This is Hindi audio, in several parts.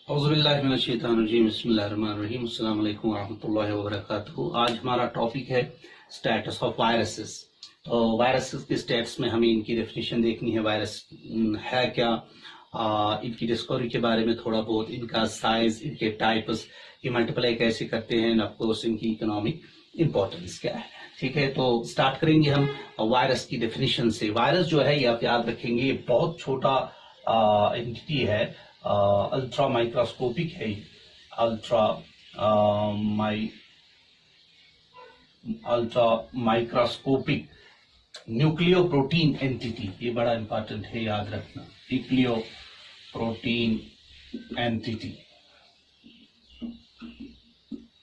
औज़ुबिल्लाहिमिनश्शैतानिर्रजीम बिस्मिल्लाहिर्रहमानिर्रहीम अस्सलाम वालेकुम वरहमतुल्लाहि वबरकातुहू। आज हमारा टॉपिक है स्टेटस ऑफ वायरसेस। तो वायरसेस के स्टेटस में हमें इनकी डेफिनेशन देखनी है, वायरस है क्या, इनकी डिस्कवरी के बारे में थोड़ा बहुत, इनका साइज, इनके टाइप्स, ये मल्टीप्लाई कैसे करते हैं, ऑफ कोर्स इनकी इकोनॉमिक इंपॉर्टेंस क्या है। ठीक है, तो स्टार्ट करेंगे हम वायरस की डेफिनेशन से। वायरस जो है ये आप याद रखेंगे, ये बहुत छोटा एंटिटी है, अल्ट्रा माइक्रोस्कोपिक है। Ultra ultra microscopic nucleo protein entity, ये बड़ा इंपॉर्टेंट है, याद रखना। Nucleo protein entity,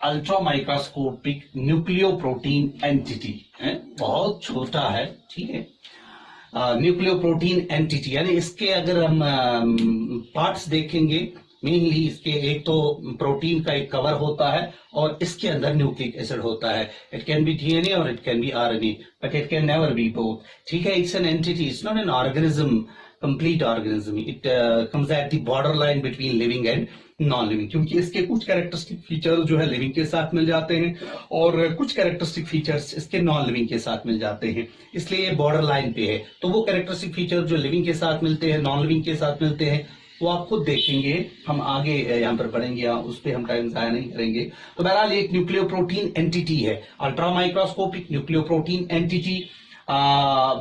ultra microscopic nucleo protein entity है, बहुत छोटा है। ठीक है, न्यूक्लियो प्रोटीन एंटिटी यानी इसके अगर हम पार्ट्स देखेंगे, मेनली इसके एक तो प्रोटीन का एक कवर होता है और इसके अंदर न्यूक्लिक एसिड होता है। इट कैन बी डीएनए और it can be RNA, but it can never be both. ठीक है, it's an entity, it's not an organism, complete organism. It comes at the border line between living and non living, क्योंकि इसके कुछ कैरेक्टरिस्टिक फीचर जो है लिविंग के साथ मिल जाते हैं और कुछ कैरेक्टरिस्टिक फीचर्स इसके नॉन लिविंग के साथ मिल जाते हैं, इसलिए ये बॉर्डर लाइन पे है। तो वो कैरेक्टरिस्टिक फीचर जो लिविंग के साथ मिलते हैं, नॉन लिविंग के साथ मिलते हैं, वो आप खुद देखेंगे, हम आगे यहाँ पर पढ़ेंगे, उस पर हम टाइम जाया नहीं करेंगे। तो बहरहाल एक न्यूक्लियो प्रोटीन एंटिटी है, ultra microscopic nucleo protein entity,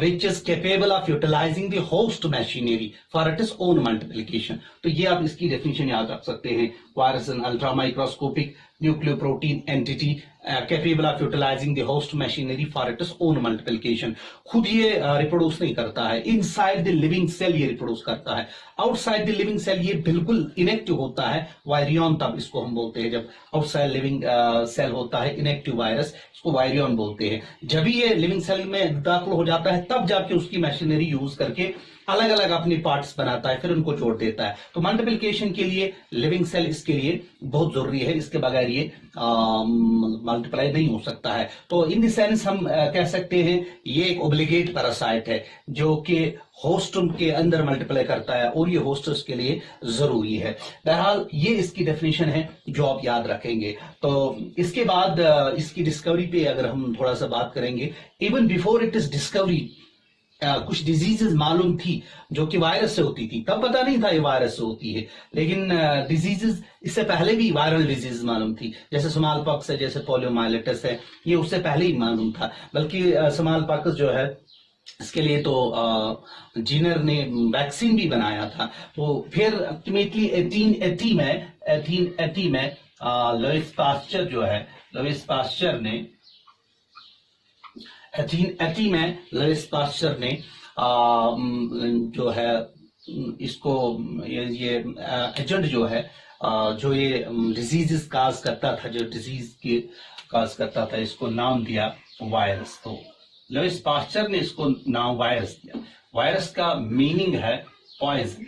which is capable of utilizing the host machinery for its own multiplication। तो ये आप इसकी डेफिनेशन याद रख सकते हैं। Virus an ultra microscopic nucleo protein entity capable of utilizing the host machinery for its own multiplication। खुद ये रिप्रोड्यूस नहीं करता है, इनसाइड द लिविंग सेल ये रिप्रोड्यूस करता है, आउटसाइड द लिविंग सेल ये बिल्कुल इनएक्टिव होता है। वायरियन तब इसको हम बोलते हैं, जब आउटसाइड लिविंग सेल होता है इनएक्टिव वायरस, इसको वायरियन बोलते हैं। जब भी ये लिविंग सेल में दाखिल हो जाता है तब जाके उसकी मशीनरी यूज करके अलग अलग अपनी पार्ट्स बनाता है, फिर उनको जोड़ देता है। तो मल्टीप्लिकेशन के लिए लिविंग सेल इसके लिए बहुत जरूरी है, इसके बगैर ये मल्टीप्लाई नहीं हो सकता है। तो इन द सेंस हम कह सकते हैं ये एक ओब्लिगेट पैरासाइट है जो कि होस्ट के अंदर मल्टीप्लाई करता है और ये होस्टर्स के लिए जरूरी है। बहरहाल ये इसकी डेफिनेशन है जो आप याद रखेंगे। तो इसके बाद इसकी डिस्कवरी पे अगर हम थोड़ा सा बात करेंगे, even before it is discovery कुछ डिजीजेस मालूम थी जो कि वायरस से होती थी, तब पता नहीं था ये वायरस से होती है, लेकिन डिजीजेस इससे पहले भी वायरल डिजीज मालूम थी, जैसे स्मॉल पॉक्स है, जैसे पोलियोमाइलिटिस है, ये उससे पहले ही मालूम था। बल्कि स्मॉल पॉक्स जो है इसके लिए तो जीनर ने वैक्सीन भी बनाया था। तो फिर अल्टीमेटली 1880 में लुइस पास्चर जो है, लुइस पास्चर ने 1880 में लुइस पास्चर ने जो है इसको ये एजेंट जो है जो ये डिजीजेस काज करता था, जो डिजीज के काज करता था, इसको नाम दिया वायरस। तो लुइस पास्चर ने इसको नाम वायरस दिया। वायरस का मीनिंग है पॉइजन।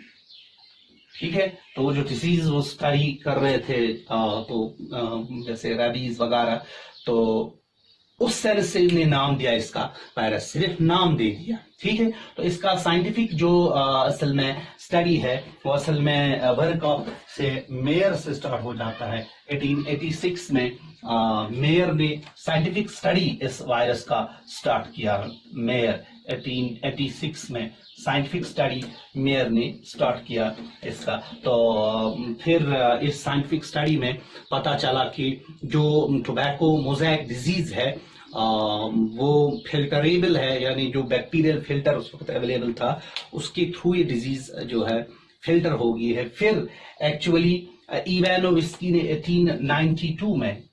ठीक है, तो वो जो डिजीज वो स्टडी कर रहे थे तो जैसे रेबीज वगैरह, तो उस सेंस से इन्हें नाम दिया इसका वायरस, सिर्फ नाम दे दिया। ठीक है, तो इसका साइंटिफिक जो असल में स्टडी है वो असल में वर्क ऑफ से मेयर से स्टार्ट हो जाता है। 1886 में मेयर ने साइंटिफिक स्टडी इस वायरस का स्टार्ट किया। मेयर 1886 में साइंटिफिक स्टडी मेयर ने स्टार्ट किया इसका। तो फिर इस साइंटिफिक स्टडी में पता चला कि जो टोबैको मोज़ेक डिजीज है वो फिल्टरेबल है, यानी जो बैक्टीरियल फिल्टर उस वक्त अवेलेबल था उसके थ्रू ये डिजीज जो है फिल्टर हो गई है। फिर एक्चुअली इवानोविस्की ने 1892 में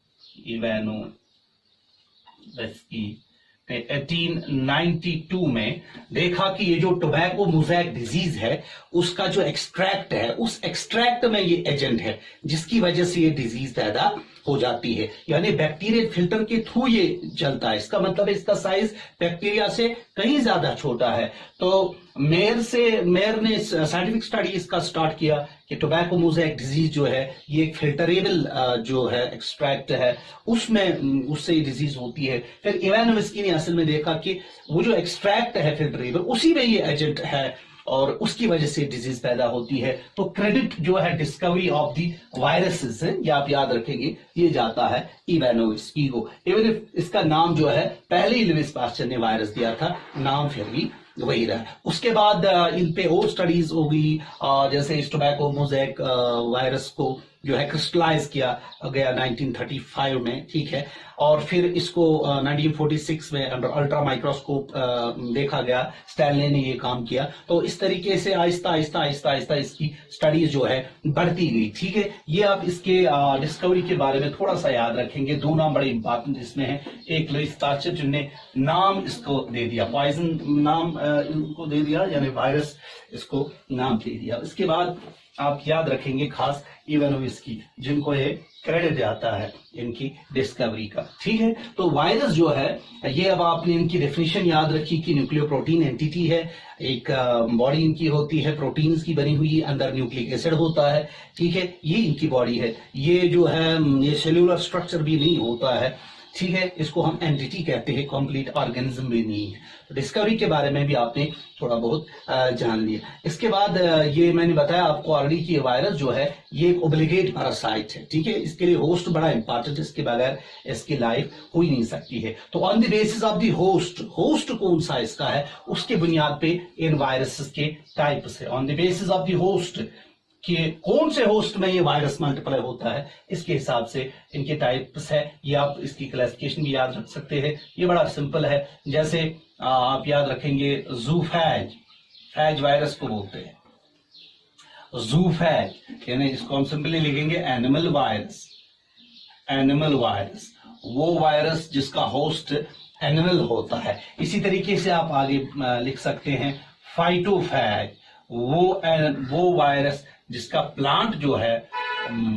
1892 में देखा कि ये जो टोबैको मोज़ेक डिजीज है उसका जो एक्सट्रैक्ट है, उस एक्सट्रैक्ट में ये एजेंट है जिसकी वजह से ये डिजीज पैदा हो जाती है, यानी बैक्टीरियल फिल्टर के थ्रू ये चलता है। इसका मतलब है इसका साइज बैक्टीरिया से कहीं ज्यादा छोटा है। तो मेयर ने साइंटिफिक स्टडी इसका स्टार्ट किया कि टोबैको मोज़ेक डिजीज जो है ये एक फिल्टरेबल जो है एक्सट्रैक्ट है, उसमें उससे डिजीज होती है। फिर इवानोविस्की ने असल में देखा कि वो जो एक्सट्रैक्ट है फिल्टरेबल उसी में ये एजेंट है और उसकी वजह से डिजीज पैदा होती है। तो क्रेडिट जो है डिस्कवरी ऑफ दी वायरसेस है, ये आप याद रखेंगे, ये जाता है इवानोव्स्की को। इवन इफ इसका नाम जो है पहले ही लुईस पास्चर ने वायरस दिया था, नाम फिर भी वही रहा। उसके बाद इन पे और स्टडीज होगी, जैसे इस टोबैको मोज़ेक वायरस को जो है क्रिस्टलाइज किया गया 1935 में, ठीक है, और फिर इसको 1946 में अंडर अल्ट्रा माइक्रोस्कोप देखा गया, स्टैनले ने ये काम किया। तो इस तरीके से आहिस्ता आहिस्ता आहिस्ता आहिस्ता इसकी स्टडीज जो है बढ़ती गई, ठीक है। ये आप इसके डिस्कवरी के बारे में थोड़ा सा याद रखेंगे। दो नाम बड़े इंपॉर्टेंट इसमें है, एक लुईस पास्चर जिनने नाम इसको दे दिया, पॉइजन नाम इनको दे दिया, यानी वायरस इसको नाम दे दिया। इसके बाद आप याद रखेंगे खास इवानोव्स्की, जिनको ये क्रेडिट जाता है इनकी डिस्कवरी का, ठीक है। तो वायरस जो है ये, अब आपने इनकी डेफिनेशन याद रखी कि न्यूक्लियोप्रोटीन एंटिटी है, एक बॉडी इनकी होती है प्रोटीन्स की बनी हुई, अंदर न्यूक्लिक एसिड होता है, ठीक है, ये इनकी बॉडी है। ये जो है ये सेल्यूलर स्ट्रक्चर भी नहीं होता है, ठीक है, इसको हम एंटिटी कहते हैं, कंप्लीट ऑर्गेनिज्म भी नहीं है। तो डिस्कवरी के बारे में भी आपने थोड़ा बहुत जान लिया। इसके बाद ये मैंने बताया आपको ऑलरेडी कि वायरस जो है ये एक ओब्लिगेट पैरासाइट है, ठीक है, इसके लिए होस्ट बड़ा इंपॉर्टेंट, इसके बगैर इसकी लाइफ हो ही नहीं सकती है। तो on the basis of the host कौन सा इसका है, उसके बुनियाद पे इन वायरसेस के टाइप्स है। On the basis of the host कि कौन से होस्ट में ये वायरस मल्टीप्लाई होता है, इसके हिसाब से इनके टाइप्स है। ये आप इसकी क्लासिफिकेशन भी याद रख सकते हैं, ये बड़ा सिंपल है। जैसे आप याद रखेंगे ज़ूफैज, फैज वायरस को बोलते हैं ज़ूफैज, यानी इसको हम सिंपली लिखेंगे एनिमल वायरस। एनिमल वायरस वो वायरस जिसका होस्ट एनिमल होता है। इसी तरीके से आप आगे लिख सकते हैं फाइटोफैज, वो वायरस जिसका प्लांट जो है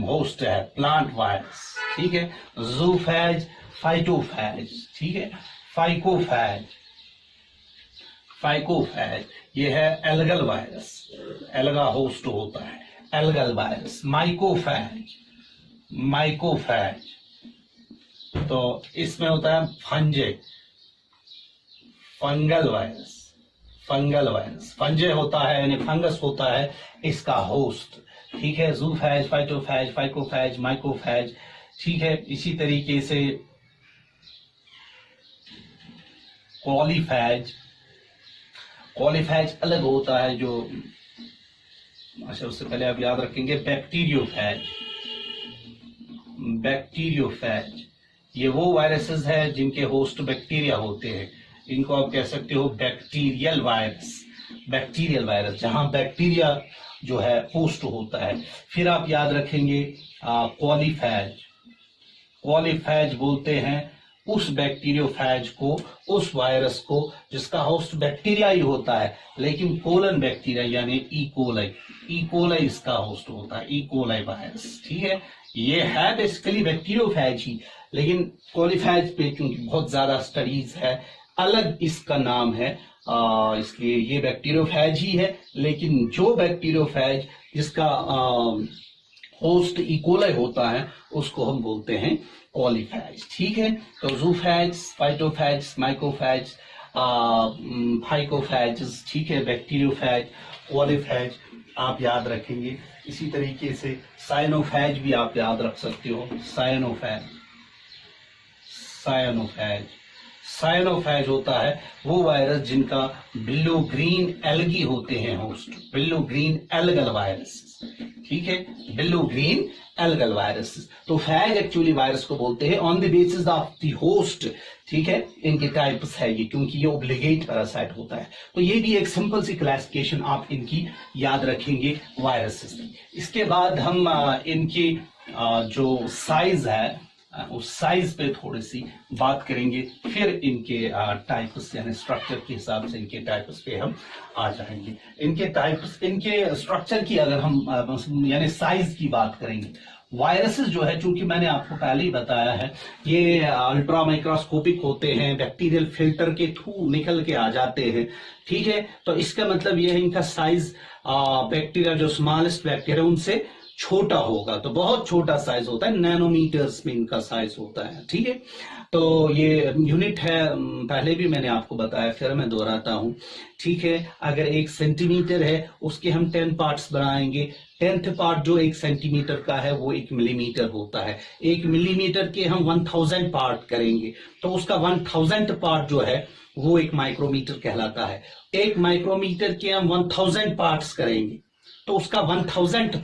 होस्ट है, प्लांट वायरस, ठीक है। ज़ूफैज, फाइटोफैज, ठीक है। फाइकोफैज ये है एल्गल वायरस, एल्गा होस्ट होता है, एल्गल वायरस। माइकोफैज तो इसमें होता है फंगल वायरस, फंजे होता है यानी फंगस होता है इसका होस्ट, ठीक है। ज़ूफैज, फाइटोफैज, फाइकोफैज, माइकोफैज, ठीक है। इसी तरीके से कॉलीफैज अलग होता है, जो अच्छा उससे पहले आप याद रखेंगे बैक्टीरियोफैज, ये वो वायरसेस है जिनके होस्ट बैक्टीरिया होते हैं, इनको आप कह सकते हो बैक्टीरियल वायरस, जहां बैक्टीरिया जो है होस्ट होता है। फिर आप याद रखेंगे कॉलीफैज बोलते हैं उस बैक्टीरियोफैज को, उस वायरस को जिसका होस्ट बैक्टीरिया ही होता है, लेकिन कोलन बैक्टीरिया यानी ई इसका होस्ट होता है, ई वायरस, ठीक है। ये है बेसिकली बैक्टीरियोफैज ही, लेकिन कॉलीफैज पे क्योंकि बहुत ज्यादा स्टडीज है, अलग इसका नाम है, इसलिए ये बैक्टीरियोफैज ही है। लेकिन जो बैक्टीरियोफैज जिसका होस्ट इकोलाई होता है उसको हम बोलते हैं कॉलीफैज, ठीक है। तो ज़ूफैज, फाइटोफैज, माइकोफैज, फाइकोफैज, ठीक है, बैक्टीरियोफैज, कॉलीफैज आप याद रखेंगे। इसी तरीके से साइनोफैज भी आप याद रख सकते हो, साइनोफैज होता है वो वायरस जिनका बिल्लो ग्रीन एल्गी होते हैं होस्ट, बिल्लो ग्रीन एल्गल वायरस, ठीक है, बिल्लो ग्रीन एल्गल वायरस। तो फैज एक्चुअली वायरस को बोलते हैं on the basis of the host, ठीक है। इनके टाइप्स है ये, क्योंकि ये ओब्लिगेट पैरासाइट होता है। तो ये भी एक सिंपल सी क्लासिफिकेशन आप इनकी याद रखेंगे वायरसेस की। इसके बाद हम इनकी जो साइज है उस साइज पे थोड़ी सी बात करेंगे, फिर इनके टाइप्स यानी स्ट्रक्चर के हिसाब से इनके टाइप्स पे हम आ जाएंगे। इनके टाइप्स, इनके स्ट्रक्चर की अगर हम यानी साइज की बात करेंगे, वायरसेस जो है, चूंकि मैंने आपको पहले ही बताया है, ये अल्ट्रा माइक्रोस्कोपिक होते हैं, बैक्टीरियल फिल्टर के थ्रू निकल के आ जाते हैं, ठीक है। तो इसका मतलब ये है इनका साइज बैक्टीरिया जो स्मॉलेस्ट बैक्टीरिया उनसे छोटा होगा, तो बहुत छोटा साइज होता है, नैनोमीटर्स में इनका साइज होता है। ठीक है, तो ये यूनिट है, पहले भी मैंने आपको बताया, फिर मैं दोहराता हूं। ठीक है, अगर 1 सेंटीमीटर है उसके हम 10 पार्ट्स बनाएंगे। 10th पार्ट जो 1 सेंटीमीटर का है वो 1 मिलीमीटर होता है। 1 मिलीमीटर के हम 1000 पार्ट करेंगे, तो उसका 1000th पार्ट जो है वो 1 माइक्रोमीटर कहलाता है। 1 माइक्रोमीटर के हम 1000 पार्ट्स करेंगे, तो उसका 1000th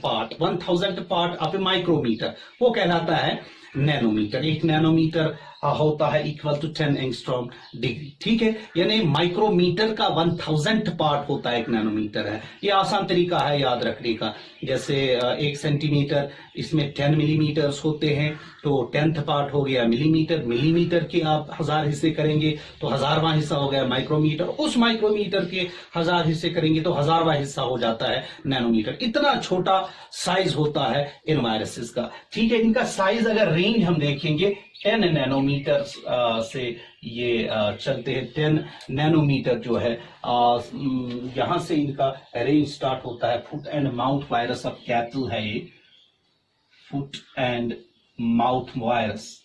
part of A micrometer वो कहलाता है नैनोमीटर। 1 नैनोमीटर होता है इक्वल टू 10 एंगस्ट्रॉम डिग्री। ठीक है, यानी माइक्रोमीटर का 1000th पार्ट होता है 1 नैनोमीटर है। ये आसान तरीका है याद रखने का। जैसे 1 सेंटीमीटर, इसमें 10 मिलीमीटर्स होते हैं, तो 10th पार्ट हो गया मिलीमीटर। मिलीमीटर के आप 1000 हिस्से करेंगे तो 1000वां हिस्सा हो गया माइक्रोमीटर। उस माइक्रोमीटर के 1000 हिस्से करेंगे तो 1000वां हिस्सा हो जाता है नैनोमीटर। इतना छोटा साइज होता है इन वायरसेस का। ठीक है, इनका साइज अगर रेंज हम देखेंगे 10 नैनोमीटर से ये चलते हैं। 10 नैनोमीटर जो है यहां से इनका रेंज स्टार्ट होता है। Foot and mouth virus of cattle है ये, फुट एंड माउथ वायरस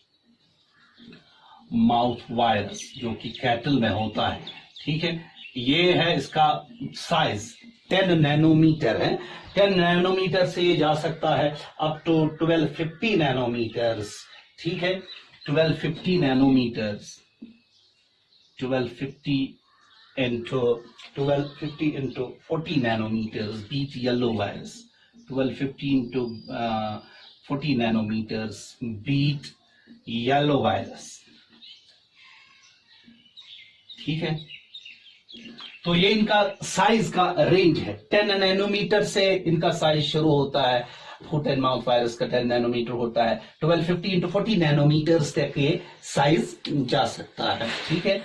जो कि कैटल में होता है। ठीक है, ये है इसका साइज 10 नैनोमीटर है। 10 नैनोमीटर से ये जा सकता है अप टू 1250 नैनोमीटर्स। ठीक है, 1250 nanometres, 1250 into 40 nanometers beat yellow virus. 1250 into 40 nanometers beat yellow virus. ठीक है, तो ये इनका साइज का रेंज है। 10 नैनोमीटर से इनका साइज शुरू होता है। फुट एंड माउथ वायरस का 10 नैनोमीटर होता है। 1250 into 40 नैनोमीटर्स तक ये साइज जा सकता है। ठीक है,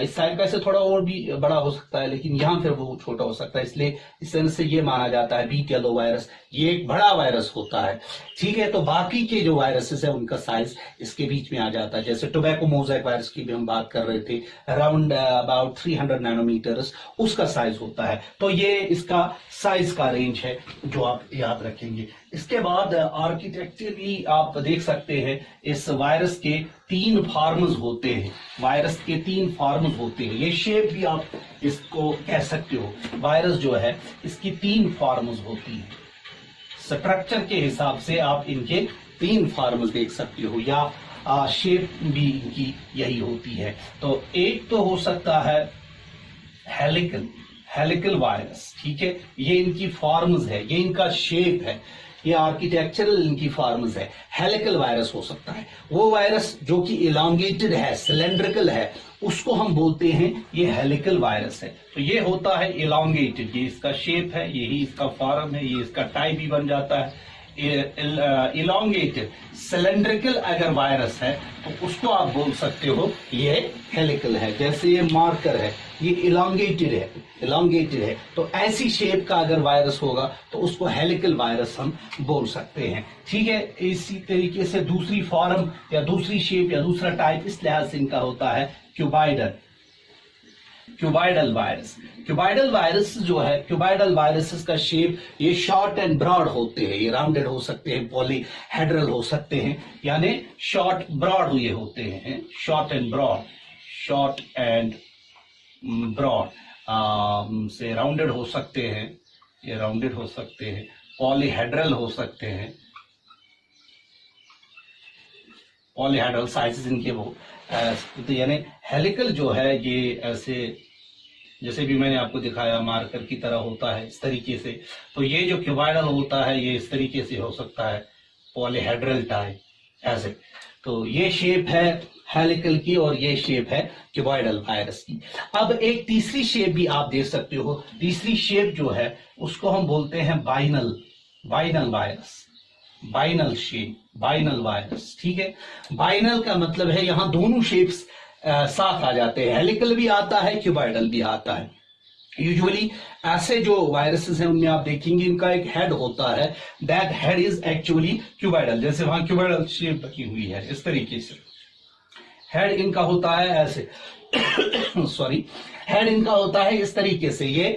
इस साइज का ऐसे थोड़ा और भी बड़ा हो सकता है, लेकिन यहां फिर वो छोटा हो सकता है, इसलिए इस सेंस से ये माना जाता है बीट येलो वायरस ये एक बड़ा वायरस होता है। ठीक है, तो बाकी के जो वायरसेस है उनका साइज इसके बीच में आ जाता है। जैसे टोबैको मोज़ेक वायरस की भी हम बात कर रहे थे, अराउंड अबाउट 300 नैनोमीटर्स उसका साइज होता है। तो ये इसका साइज का रेंज है जो आप याद रखेंगे। इसके बाद आर्किटेक्चरली आप देख सकते हैं इस वायरस के 3 फॉर्म्स होते हैं। वायरस के 3 फॉर्म्स होते हैं। ये शेप भी आप इसको कह सकते हो। वायरस जो है इसकी 3 फॉर्म्स होती हैं। स्ट्रक्चर के हिसाब से आप इनके 3 फॉर्म्स देख सकते हो, या शेप भी इनकी यही होती है। तो एक तो हो सकता है हेलिकल वायरस। ठीक है, ये इनकी फॉर्म्स है, ये इनका शेप है, ये आर्किटेक्चरल इनकी फॉर्म्स है। हेलिकल वायरस हो सकता है वो वायरस जो कि इलांगेटेड है, सिलेंड्रिकल है, उसको हम बोलते हैं ये हेलिकल वायरस है। तो ये होता है इलांगेटेड, ये इसका शेप है, यही इसका फॉर्म है, ये इसका टाइप भी बन जाता है। इलांगेटेड सिलेंड्रिकल अगर वायरस है तो उसको आप बोल सकते हो ये हेलिकल है। जैसे ये मार्कर है, ये इलांगेटेड है, तो ऐसी शेप का अगर वायरस होगा तो उसको हेलिकल वायरस हम बोल सकते हैं। ठीक है, इसी तरीके से दूसरी फॉर्म या दूसरी शेप या दूसरा टाइप इस लिहाज से इनका होता है क्यूबाइडल वायरस जो है, क्यूबाइडल वायरसेस का शेप ये शॉर्ट एंड ब्रॉड होते हैं। ये राउंडेड हो सकते हैं, पॉलीहेड्रल हो सकते हैं, यानी शॉर्ट ब्रॉड ये होते हैं। शॉर्ट एंड ब्रॉड से राउंडेड हो सकते हैं, ये राउंडेड हो सकते हैं, पॉलीहेड्रल हो सकते हैं, पॉलीहेड्रल साइजेस इनके वो। तो यानी हेलिकल जो है ये ऐसे, जैसे भी मैंने आपको दिखाया, मार्कर की तरह होता है इस तरीके से। तो ये जो क्यूबाइडल होता है ये इस तरीके से हो सकता है, पॉलीहेड्रल टाइप ऐसे। तो ये शेप है हेलिकल की और ये शेप है क्यूबाइडल वायरस की। अब एक तीसरी शेप भी आप देख सकते हो। तीसरी शेप जो है उसको हम बोलते हैं बाइनल वायरस। ठीक है, बाइनल का मतलब है यहां दोनों शेप्स साथ आ जाते हैं। हेलिकल भी आता है, क्यूबाइडल भी आता है। यूजुअली ऐसे जो वायरसेस हैं उनमें आप देखेंगे इनका एक हेड होता है, that head is actually cuboidal. जैसे वहां क्यूबाइडल शेप बनी हुई है इस तरीके से, हेड इनका होता है ऐसे सॉरी, हेड इनका होता है इस तरीके से, ये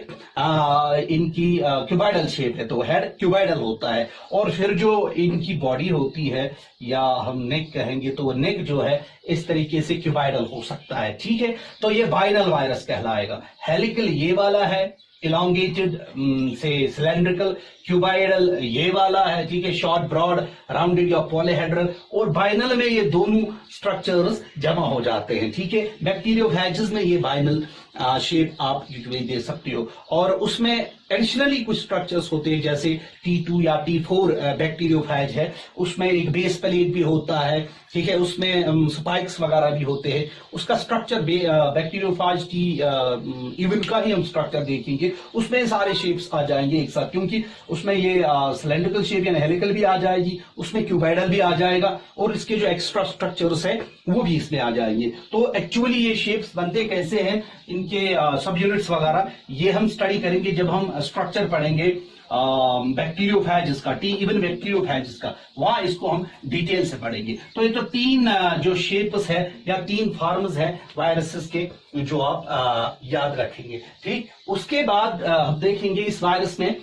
इनकी क्यूबाइडल शेप है, तो हेड क्यूबाइडल होता है। और फिर जो इनकी बॉडी होती है, या हम नेक कहेंगे, तो नेक जो है इस तरीके से क्यूबाइडल हो सकता है, ठीक है। तो ये बाइनल वायरस कहलाएगा। हेलिकल ये वाला है, इलांगेटेड से सिलेंड्रिकल, क्यूबाइडल ये वाला है, ठीक है, शॉर्ट ब्रॉड राउंडेड या पॉलीहेड्रल, और बाइनल में ये दोनों स्ट्रक्चर्स जमा हो जाते हैं, ठीक है। बैक्टीरियोफेजेस में ये बाइनल शेप आप यूजुअली दे सकते हो। और उसमें एडिशनली कुछ स्ट्रक्चर्स होते हैं, जैसे T2 या T4 बैक्टीरियोफेज है, उसमें एक बेस प्लेट भी होता है, ठीक है, उसमें स्पाइक्स वगैरह भी होते हैं। उसका स्ट्रक्चर बैक्टीरियोफेज की इवन का ही हम स्ट्रक्चर देखेंगे, उसमें सारे शेप्स आ जाएंगे एक साथ, क्योंकि उसमें ये सिलेंड्रिकल शेप या हेलिकल भी आ जाएगी, उसमें क्यूबाइडल भी आ जाएगा, और इसके जो एक्स्ट्रा स्ट्रक्चर्स है वो भी इसमें आ जाएंगे। तो एक्चुअली ये शेप्स बनते कैसे हैं, इनके सब यूनिट्स वगैरह ये हम स्टडी करेंगे जब हम स्ट्रक्चर पढ़ेंगे बैक्टीरियोफेजेस का, इवन बैक्टीरियोफेजेस का, वहां इसको हम डिटेल से पढ़ेंगे। तो ये तो तीन जो शेप्स है या तीन फॉर्म्स है वायरसेस के, जो आप याद रखेंगे, ठीक। उसके बाद हम देखेंगे इस वायरस में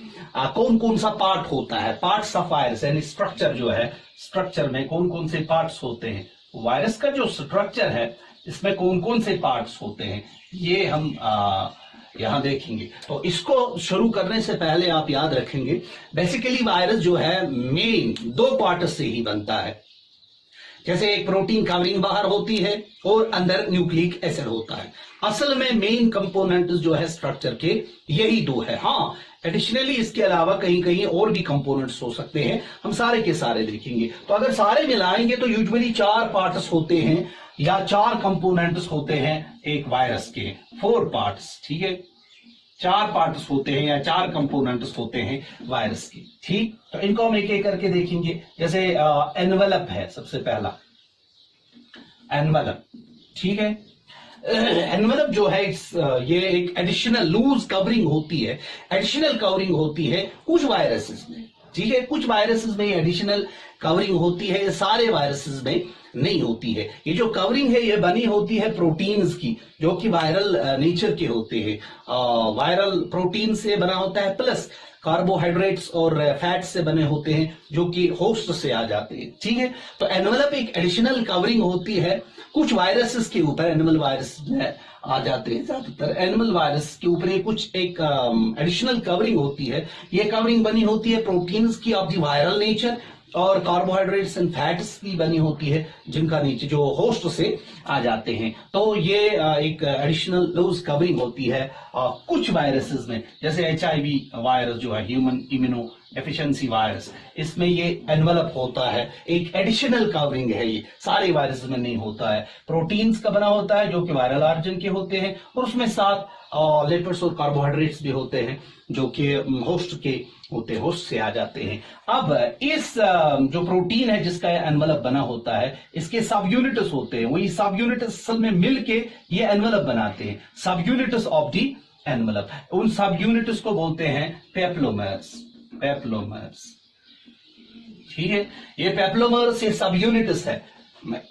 कौन कौन सा पार्ट होता है, पार्ट्स ऑफ वायरस, यानी स्ट्रक्चर जो है, स्ट्रक्चर में कौन कौन से पार्ट्स होते हैं, वायरस का जो स्ट्रक्चर है इसमें कौन कौन से पार्ट्स होते हैं, ये हम यहां देखेंगे। तो इसको शुरू करने से पहले आप याद रखेंगे, बेसिकली वायरस जो है मेन दो पार्ट से ही बनता है। जैसे एक प्रोटीन कवरिंग बाहर होती है और अंदर न्यूक्लिक एसिड होता है। असल में मेन कंपोनेंट जो है स्ट्रक्चर के यही दो है। हाँ, एडिशनली इसके अलावा कहीं कहीं और भी कंपोनेंट्स हो सकते हैं, हम सारे के सारे देखेंगे। तो अगर सारे मिलाएंगे तो यूजुअली 4 पार्ट्स होते हैं या 4 कंपोनेंट्स होते हैं एक वायरस के, 4 पार्ट्स, ठीक है, 4 पार्ट्स होते हैं या 4 कंपोनेंट्स होते हैं वायरस के, ठीक। तो इनको हम एक एक करके देखेंगे। जैसे एनवेलप है सबसे पहला, एनवेलप, ठीक है। एनवेलप जो है ये एक एडिशनल लूज कवरिंग होती है, एडिशनल कवरिंग होती है कुछ वायरसेस में, ठीक है, कुछ वायरसेस में एडिशनल कवरिंग होती है, ये सारे वायरसेस में नहीं होती है। ये जो कवरिंग है ये बनी होती है प्रोटीन्स की, जो कि वायरल नेचर के होते हैं, वायरल प्रोटीन से बना होता है, प्लस कार्बोहाइड्रेट्स और फैट से बने होते हैं, जो कि होस्ट से आ जाते हैं, ठीक है। तो एनवेलप एक एडिशनल कवरिंग होती है कुछ वायरसेस के ऊपर, एनिमल वायरस में आ जाते हैं ज्यादातर, एनिमल वायरस के ऊपर कुछ एक एडिशनल कवरिंग होती है। ये कवरिंग बनी होती है प्रोटीन्स की ऑफ द वायरल नेचर, और कार्बोहाइड्रेट्स एंड फैट्स की बनी होती है जिनका नीचे जो होस्ट से आ जाते हैं। तो ये एक एडिशनल लूज कवरिंग होती है कुछ वायरसेस में, जैसे HIV वायरस जो है, ह्यूमन इम्यूनो डेफिशिएंसी वायरस, इसमें ये एनवेलप होता है, एक एडिशनल कवरिंग है, ये सारे वायरस में नहीं होता है। प्रोटीन्स का बना होता है जो कि वायरल ऑरिजिन के होते हैं, और उसमें साथ लिपिड्स और कार्बोहाइड्रेट्स भी होते हैं जो कि होस्ट के होते हैं, होस्ट से आ जाते हैं। अब इस जो प्रोटीन है जिसका एनवेलप बना होता है, इसके सब यूनिट्स होते हैं, वही सब यूनिट असल में मिलके ये एनवेलप बनाते हैं, सब यूनिट्स ऑफ दी एनवेलप। उन सब यूनिट्स को बोलते हैं पेप्लोमर्स, पेप्लोमर्स, ठीक है। ये पेप्लोमर्स ये सब यूनिट्स है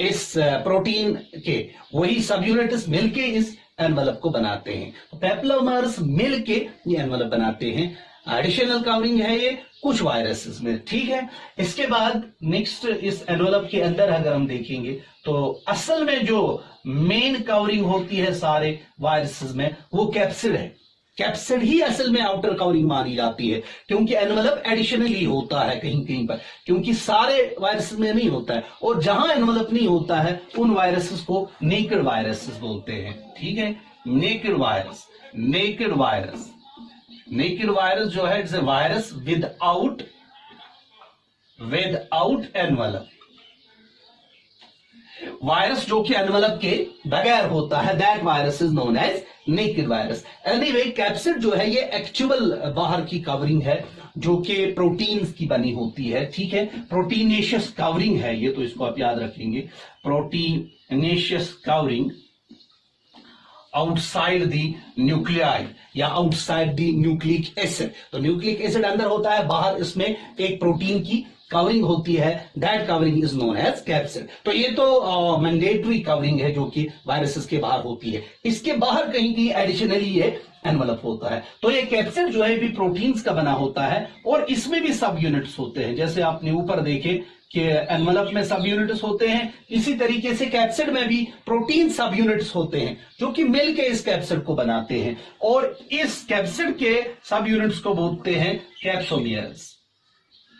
इस प्रोटीन के, वही सब यूनिट्स मिलके इस एनवेलप को बनाते हैं। तो पेप्लोमर्स मिलके ये एनवेलप बनाते हैं, एडिशनल कवरिंग है ये कुछ वायरसेस में, ठीक है। इसके बाद नेक्स्ट इस एनवेलप के अंदर अगर हम देखेंगे तो असल में जो मेन कवरिंग होती है सारे वायरसेस में वो कैप्सिड है। कैप्सिड ही असल में आउटर कवरिंग मानी जाती है, क्योंकि एनवेलप एडिशनली होता है कहीं कहीं पर, क्योंकि सारे वायरस में नहीं होता है, और जहां एनवेलप नहीं होता है उन वायरसेस को नेकेड वायरसेस बोलते हैं, ठीक है। Naked virus, naked virus, naked virus जो है it's a virus without envelope, virus जो कि एनवेलप के बगैर होता है, that virus is known as naked virus. Anyway capsid जो है ये एक्चुअल बाहर की कवरिंग है जो कि प्रोटीन्स की बनी होती है, ठीक है, प्रोटीनेशियस कवरिंग है ये, तो इसको आप याद रखेंगे, proteinaceous covering outside the nuclei या आउटसाइड दी न्यूक्लिक एसिड। तो न्यूक्लिक एसिड अंदर होता है, बाहर इसमें एक प्रोटीन की कवरिंग होती है, that covering is known as capsid. तो ये तो मैंडेटरी कवरिंग है जो कि वायरसेस के बाहर होती है। इसके बाहर कहीं कहीं एडिशनली ये एनवलप होता है। तो ये कैप्सिड जो है भी प्रोटीन्स का बना होता है और इसमें भी सब यूनिट्स होते हैं। जैसे आपने ऊपर देखे कि एनवलप में सब यूनिट्स होते हैं, इसी तरीके से कैप्सिड में भी प्रोटीन सब यूनिट्स होते हैं जो कि मिलकर इस कैप्सिड को बनाते हैं और इस कैप्सिड के सब यूनिट्स को बोलते हैं कैप्सोमियर्स।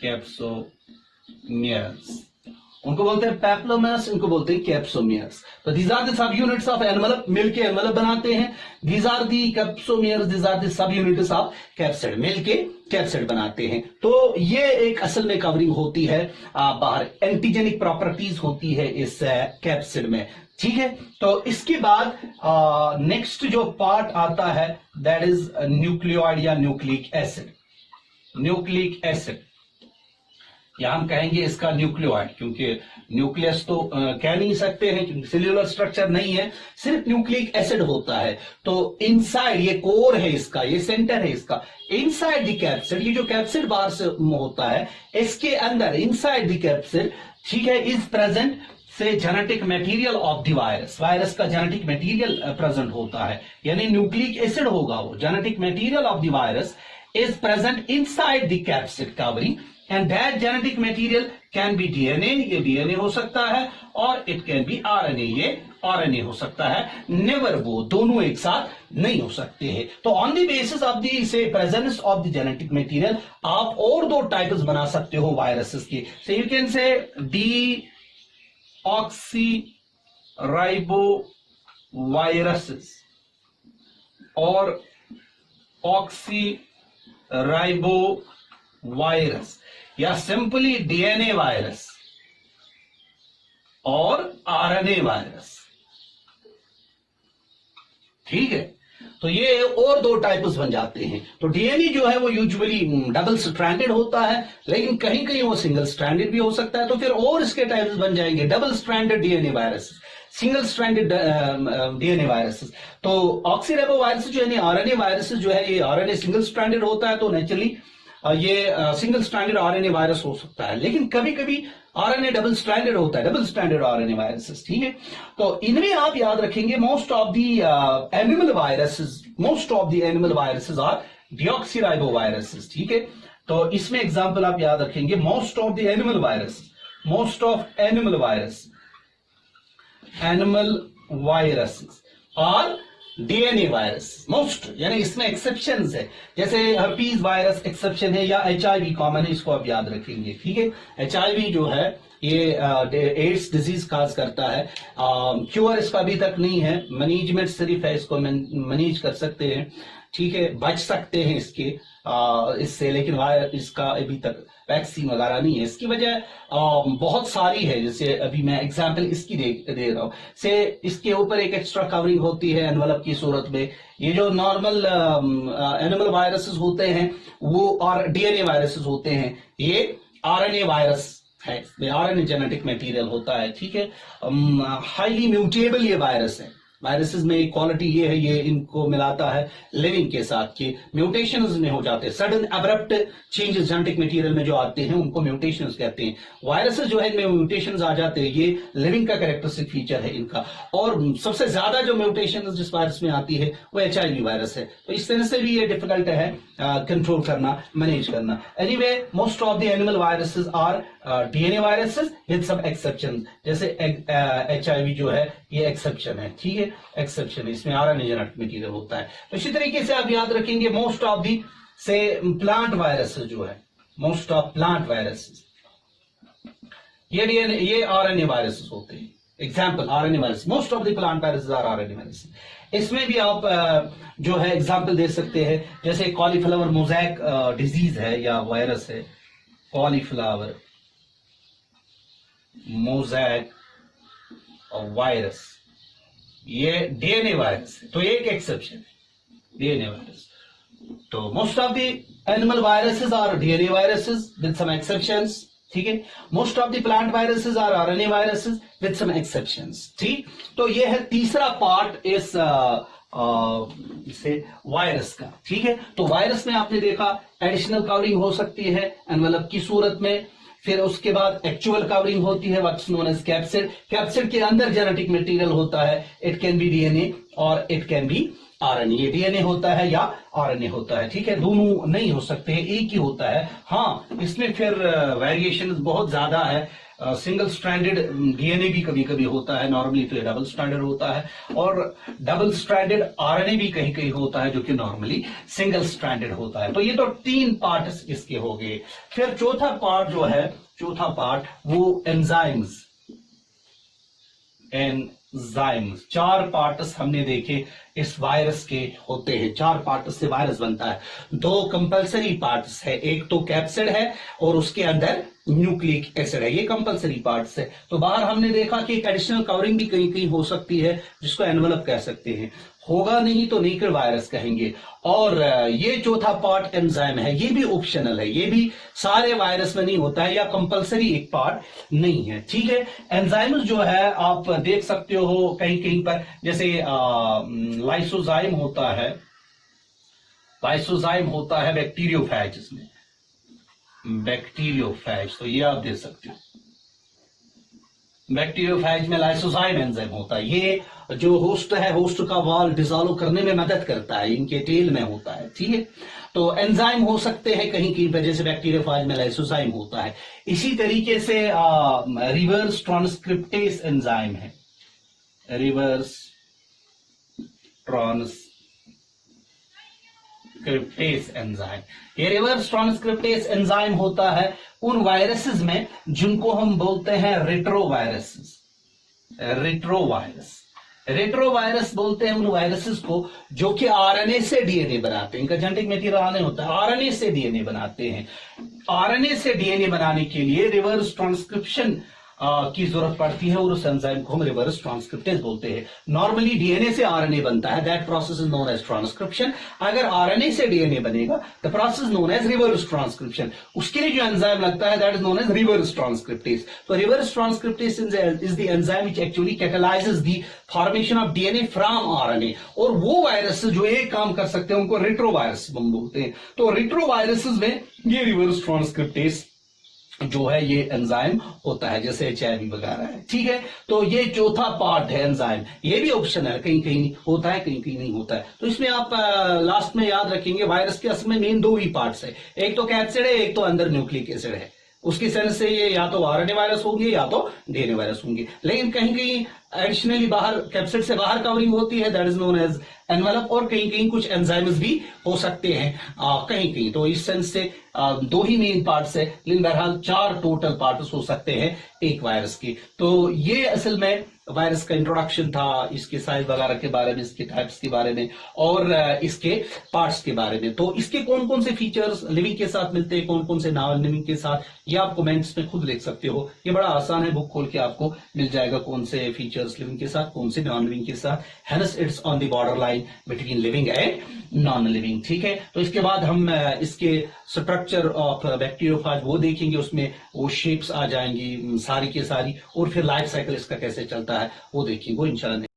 कैप्सोमियर्स उनको बोलते हैं पेप्लोमर्स, इनको बोलते हैं कैप्सोमियर्स। तो these are the subunits of envelope, मिलके एनवलप बनाते हैं। These are the capsomeres, these are the subunits of capsid, मिलके कैप्सिड बनाते हैं। तो ये एक असल में कवरिंग होती है बाहर, एंटीजेनिक प्रॉपर्टीज होती है इस कैप्सिड में, ठीक है। तो इसके बाद नेक्स्ट जो पार्ट आता है दैट इज न्यूक्लियोइड या न्यूक्लिक एसिड। न्यूक्लिक एसिड या हम कहेंगे इसका न्यूक्लियोइड, क्योंकि न्यूक्लियस तो कह नहीं सकते हैं क्योंकि सेल्यूलर स्ट्रक्चर नहीं है, सिर्फ न्यूक्लिक एसिड होता है। तो इनसाइड ये कोर है इसका, ये सेंटर है इसका, इनसाइड द कैप्सिड, ये जो कैप्सिड बाहर से होता है इसके अंदर इनसाइड द कैप्सिड, ठीक है, इज प्रेजेंट से genetic material of the virus. Virus का जेनेटिक मटेरियल प्रेजेंट होता है, यानी न्यूक्लिक एसिड होगा वो। Genetic material of the virus is present inside the capsid covering and that genetic material can be DNA, ये डीएनए हो सकता है, और इट कैन बी आरएनए, ये आरएनए हो सकता है। नेवर वो दोनों एक साथ नहीं हो सकते हैं। तो on the basis of the से presence of the genetic material आप और दो टाइप्स बना सकते हो वायरसेस के। So you can say deoxy ribo viruses और ऑक्सी राइबो वायरस, या सिंपली डीएनए वायरस और आरएनए वायरस, ठीक है। तो ये और दो टाइप्स बन जाते हैं। तो डीएनए जो है वो यूजुअली डबल स्ट्रैंडेड होता है, लेकिन कहीं कहीं वो सिंगल स्ट्रैंडेड भी हो सकता है। तो फिर और इसके टाइप्स बन जाएंगे double stranded DNA virus, single stranded DNA viruses. तो ऑक्सीराइबो वायरस जो है आरएनए वायरसेस जो है, ये आरएनए सिंगल स्ट्रैंडेड होता है, तो नेचुरली ये सिंगल स्ट्रैंडेड आरएनए वायरस हो सकता है। लेकिन कभी कभी आरएनए डबल स्ट्रैंडेड होता है, डबल स्ट्रैंडेड आरएनए वायरसेस, ठीक है। तो इनमें आप याद रखेंगे most of the animal viruses are deoxyribo viruses, ठीक है। तो इसमें एग्जांपल आप याद रखेंगे most of the animal viruses are DNA virus most, यानी इसमें एक्सेप्शंस है। जैसे हर्पीज वायरस एक्सेप्शन है, या एचआईवी कॉमन है, इसको आप याद रखेंगे, ठीक है। एचआईवी जो है ये एड्स डिजीज काज करता है, क्योर इसका अभी तक नहीं है, मैनेजमेंट सिर्फ है, इसको मैनेज कर सकते हैं, ठीक है, बच सकते हैं इससे, लेकिन इसका अभी तक वैक्सीन वगैरह नहीं है। इसकी वजह बहुत सारी है, जैसे अभी मैं एग्जांपल इसकी दे रहा हूं से, इसके ऊपर एक एक्स्ट्रा कवरिंग होती है एनवलप की सूरत में। ये जो नॉर्मल एनिमल वायरसेस होते हैं वो और डीएनए वायरसेस होते हैं, ये आरएनए वायरस है, आरएनए जेनेटिक मटेरियल होता है, ठीक है। हाईली म्यूटेबल ये वायरस है। वायरसेस में एक क्वालिटी ये है, ये इनको मिलाता है लिविंग के साथ कि म्यूटेशंस में हो जाते हैं, sudden abrupt changes genetic material में जो आते हैं उनको म्यूटेशंस कहते हैं। वायरसेस जो है इनमें म्यूटेशंस आ जाते हैं, ये लिविंग का कैरेक्टरिस्टिक फीचर है इनका। और सबसे ज्यादा जो म्यूटेशन जिस वायरस में आती है वो एचआईवी वायरस है। तो इस तरह से भी ये डिफिकल्ट है कंट्रोल करना, मैनेज करना। Anyway most of the animal viruses are DNA viruses with some exception, जैसे एचआईवी जो है ये एक्सेप्शन है, ठीक है, एक्सेप्शन है, इसमें आरएनए जेनेटिक मटेरियल होता है। तो इसी तरीके से आप याद रखेंगे मोस्ट ऑफ दी से प्लांट वायरसेस जो है, मोस्ट ऑफ प्लांट वायरसेस ये डीएनए, ये आरएनए वायरसेस होते हैं। Example RNA virus, most of the plant viruses are RNA viruses. इसमें भी आप जो है एग्जाम्पल दे सकते हैं, जैसे कॉलीफ्लावर मोज़ैक डिजीज है या वायरस है, कॉलीफ्लावर मोज़ैक वायरस, ये डीएनए वायरस है, तो एक एक्सेप्शन है डीएनए वायरस। तो most of the animal viruses are DNA viruses with some exceptions, ठीक है। Most of the plant viruses are RNA viruses with some exceptions, ठीक। तो ये है तीसरा पार्ट इस से वायरस का, ठीक है। तो वायरस में आपने देखा एडिशनल कवरिंग हो सकती है एनवलप की सूरत में, फिर उसके बाद एक्चुअल कवरिंग होती है what's known as capsid. Capsid के अंदर जेनेटिक मटेरियल होता है, इट कैन बी डीएनए और इट कैन बी आरएनए। ये डीएनए होता है या आरएनए होता है, ठीक है, दोनों नहीं हो सकते, एक ही होता है। हाँ, इसमें फिर वेरिएशन बहुत ज्यादा है। सिंगल स्ट्रैंडेड डीएनए भी कभी कभी होता है, नॉर्मली तो डबल स्ट्रैंडेड होता है, और डबल स्ट्रैंडेड आरएनए भी कहीं कहीं होता है जो कि नॉर्मली सिंगल स्ट्रैंडेड होता है। तो ये तो 3 पार्ट्स इसके हो गए। फिर चौथा पार्ट जो है, चौथा पार्ट वो एंजाइम्स। एंजाइम्स 4 पार्ट्स हमने देखे इस वायरस के होते हैं, 4 पार्ट्स से वायरस बनता है। 2 कंपलसरी पार्ट्स है, एक तो कैप्सिड है और उसके अंदर न्यूक्लिक एसिड है, ये कंपलसरी पार्ट्स है। तो बाहर हमने देखा कि एक एडिशनल कवरिंग भी कहीं कहीं हो सकती है जिसको एनवेलप कह सकते हैं, होगा नहीं तो नेकेड वायरस कहेंगे। और ये चौथा पार्ट एंजाइम है, ये भी ऑप्शनल है, ये भी सारे वायरस में नहीं होता है या कंपलसरी एक पार्ट नहीं है, ठीक है। एंजाइम जो है आप देख सकते हो कहीं कहीं पर, जैसे लाइसोजाइम होता है, लाइसोजाइम होता है बैक्टीरियोफेज में, बैक्टीरियोफेज, तो ये आप देख सकते हो बैक्टीरियोफेज में लाइसोजाइम एंजाइम होता है। ये जो होस्ट है, होस्ट का वॉल डिसॉल्व करने में मदद करता है, इनके टेल में होता है, ठीक है। तो एंजाइम हो सकते हैं कहीं कहीं पर, जैसे बैक्टीरियोफेज में लाइसोजाइम होता है। इसी तरीके से रिवर्स ट्रांसक्रिप्टेस एंजाइम है, रिवर्स ट्रांसक्रिप्टेस एंजाइम। ये रिवर्स ट्रांसक्रिप्टेस एंजाइम होता है उन वायरसेस में जिनको हम बोलते हैं रेट्रोवायरसेस। रेट्रोवायरस, रेट्रोवायरस बोलते हैं उन वायरसेस को जो कि आरएनए से डीएनए बनाते हैं, इनका जेनेटिक मटेरियल आरएनए होता है, आरएनए से डीएनए बनाते हैं। आरएनए से डीएनए बनाने के लिए रिवर्स ट्रांसक्रिप्शन की जरूरत पड़ती है और उस एंजाइम को हम रिवर्स ट्रांसक्रिप्टेज बोलते हैं। नॉर्मली डीएनए से आरएनए बनता है, that process is known as transcription. अगर आरएनए से डीएनए बनेगा the process known as reverse transcription, उसके लिए जो एंजाइम लगता है that is known as reverse transcriptase. तो reverse transcriptase is the enzyme which actually catalyses the formation of DNA from RNA. और वो वायरस जो एक काम कर सकते हैं उनको रेट्रोवायरस हम बोलते हैं। तो रेट्रोवायरसेस में ये रिवर्स ट्रांसक्रिप्टेज जो है ये एंजाइम होता है, जैसे HIV वगैरह है, ठीक है। तो ये चौथा पार्ट है एंजाइम, ये भी ऑप्शन है, कहीं कहीं होता है कहीं कहीं नहीं होता है। तो इसमें आप लास्ट में याद रखेंगे वायरस के असल में मेन 2 ही पार्ट्स है, एक तो कैप्सिड है, एक तो अंदर न्यूक्लिक एसिड है। उसकी सेंस से ये या तो आरएनए वायरस होंगे या तो डीएनए वायरस होंगे, लेकिन कहीं कहीं एडिशनली बाहर कैप्सिड से बाहर कवरिंग होती है, that is known as envelope. और कहीं कहीं कुछ एंजाइम्स भी हो सकते हैं कहीं कहीं। तो इस सेंस से 2 ही मेन पार्ट्स है, लेकिन बहरहाल 4 टोटल पार्ट्स हो सकते हैं एक वायरस के। तो ये असल में वायरस का इंट्रोडक्शन था, इसके साइज वगैरह के बारे में, इसके टाइप्स के बारे में और इसके पार्ट्स के बारे में। तो इसके कौन कौन से फीचर्स लिविंग के साथ मिलते हैं, कौन कौन से नॉन लिविंग के साथ, ये आप कमेंट्स में खुद लिख सकते हो। ये बड़ा आसान है, बुक खोल के आपको मिल जाएगा कौन से फीचर्स लिविंग के साथ, कौन से नॉन लिविंग के साथ। Hence it's on the border line between living and non living, ठीक है। तो इसके बाद हम इसके स्ट्रक्चर ऑफ बैक्टीरियोफेज वो देखेंगे, उसमें वो शेप्स आ जाएंगी सारी की सारी, और फिर लाइफ साइकिल इसका कैसे चलता है वो देखेंगे इंशाल्लाह।